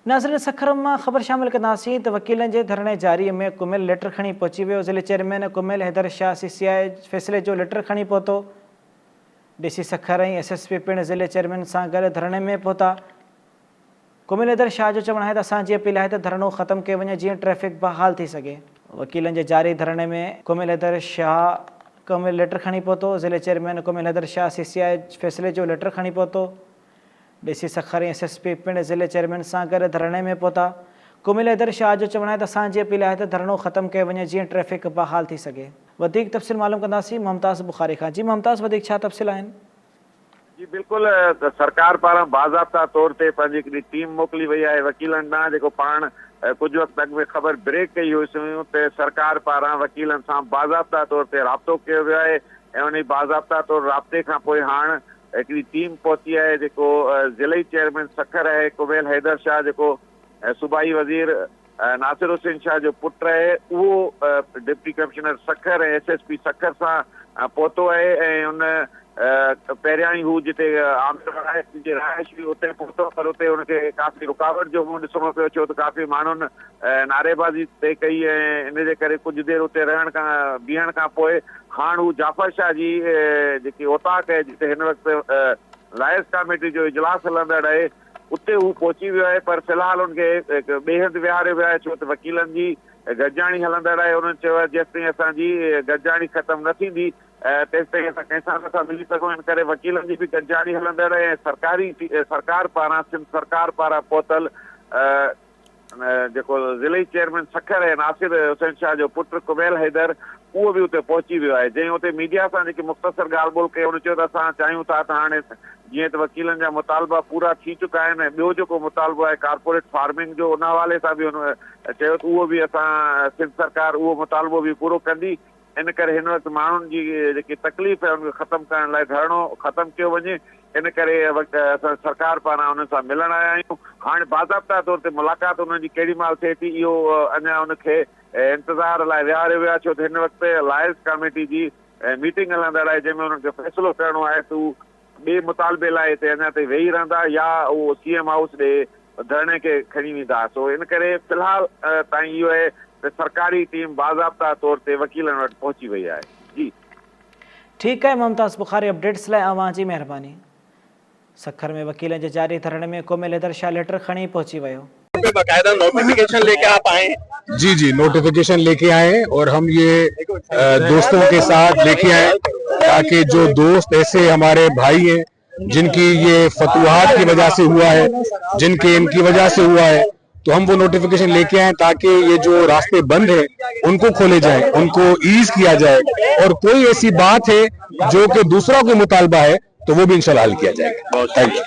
नाज़रीन सखर में ख़बर शामिल कंदासीं त वकीलनि जे धरणे जारी में कुमिल लेटर खणी पहुची वियो। ज़िले चेयरमैन कुमिल हैदर शाह CCI फ़ैसिले जो लेटर खणी पहुतो। DC सखर ऐं SSP पिणु ज़िले चेयरमैन सां गॾु धरणे में पहुता। कुमिल हैदर शाह जो चवणु आहे त असांजी अपील आहे त धरणो ख़त्म कयो वञे जीअं ट्रैफ़िक बहाल थी सघे। वकीलनि जे जारी धरणे में कुमिल हैदर शाह कुमिल लेटर खणी पहुतो। ज़िले चेयरमैन कुमिल हैदर शाह CCI फ़ैसिले जो लेटर खणी पहुतो। DC सखर ऐं SSP पिणु ज़िले चेयरमैन सां गॾु धरणे में पहुता। कुमिल हैदर शाह जो चवणु आहे त असांजी अपील आहे त धरणो ख़त्म कयो वञे जीअं ट्रैफ़िक बहाल थी सघे। वधीक तफ़सील मालूम कंदासीं मुमताज़ बुखारी खां। जी मुमताज़, वधीक छा तफ़सील आहिनि? जी बिल्कुल, सरकार पारां बाज़ाब्ता तौर ते पंहिंजी हिकिड़ी टीम मोकिली वई आहे वकीलनि ॾांहुं, जेको पाण कुझु वक़्तु अॻु में ख़बर ब्रेक कई हुयूं त सरकार पारां वकीलनि सां बाज़ाब्ता तौर ते राब्तो कयो वियो आहे ऐं उन बाज़ाब्ता तौर राब्ते खां पोइ हाणे हिकिड़ी टीम पहुती आहे जेको ज़िले चेयरमैन सखर आहे कुमिल हैदर शाह, जेको सूबाई वज़ीर नासिर हुसैन शाह जो पुटु आहे, उहो डिप्टी कमिश्नर सखर ऐं SSP सखर सां पहुतो आहे ऐं उन पहिरियां ई हू जिते आमिर जी रहाइश हुई उते पहुतो, पर उते हुनखे काफ़ी रुकावट जो मुंहुं ॾिसणो पियो, छो त काफ़ी माण्हुनि नारेबाज़ी तइ कई ऐं इन जे करे कुझु देरि उते बीहण खां पोइ हाणे हू जाफ़र शाह जी जेकी ओताक़ आहे जिते हिन वक़्तु लाइस कमेटी जो इजलास हलंदड़ आहे उते हू पहुची वियो आहे। पर फ़िलहाल हुनखे ॿिए हंधि विहारियो वियो आहे, छो त वकीलनि जी गॾिजाणी हलंदड़ आहे। उन्हनि चयो आहे जेसिताईं असांजी गॾिजाणी ख़तमु न थींदी तेसिताईं असां कंहिंसां नथा मिली सघूं। इन करे वकीलनि जी बि गॾिजाणी हलंदड़ आहे ऐं सरकार पारां सिंध सरकार पारां पहुतल जेको ज़िले चेयरमैन सखर आहे नासिर हुसैन शाह जो पुटु कुमिल हैदर, उहो बि उते पहुची वियो आहे। जंहिं उते मीडिया सां जेकी मुख़्तसर ॻाल्हि ॿोल कई, हुन चयो त असां चाहियूं था त हाणे जीअं त वकीलनि जा मुतालबा पूरा थी चुका आहिनि ऐं ॿियो जेको मुतालबो आहे कारपोरेट फार्मिंग जो, उन हवाले सां बि हुन चयो त उहो बि असां सिंध सरकार उहो मुतालबो बि पूरो कंदी। इन करे हिन वक़्तु माण्हुनि जी जेकी तकलीफ़ आहे उनखे ख़तमु करण लाइ धरणो ख़तमु कयो वञे। इन करे असां सरकार पारां हुन सां मिलण आया आहियूं। हाणे बाज़ाब्ता तौर ते मुलाक़ात हुननि जी केॾी महिल थिए थी, इहो अञा हुनखे इंतज़ार लाइ विहारियो वियो आहे, छो त हिन वक़्तु लाइस कमेटी जी मीटिंग हलंदड़ आहे जंहिंमें हुननि खे फ़ैसिलो करिणो आहे त हू ॿिए मुतालबे लाइ हिते अञा ताईं वेही रहंदा या उहो CM हाउस ॾे धरणे खे खणी वेंदा। सो इन करे फ़िलहाल ताईं इहो आहे त सरकारी टीम बाज़ाब्ता तौर ते वकीलनि वटि पहुची वई आहे। जी ठीकु आहे मुमताज़ बुखारी, अपडेट्स लाइ अवां जी महिरबानी। सखर में वकीलनि जे जारी धरणे में कुमिल हैदर शाह लेटर खणी पहुची वियो। बाकायदा नोटिफिकेशन लेके आप आए? जी नोटिफिकेशन लेके आए और हम ये दोस्तों के साथ लेके आए ताकि जो दोस्त ऐसे हमारे भाई हैं जिनकी ये फतवाहत की वजह से हुआ है, जिनके इनकी वजह से हुआ है, तो हम वो नोटिफिकेशन लेके आए ताकि ये जो रास्ते बंद है उनको खोले जाए, उनको ईज किया जाए और कोई ऐसी बात है जो कि दूसरा कोई मुतालबा है तो वो भी इंशाल्लाह हल किया जाएगा। Thank U.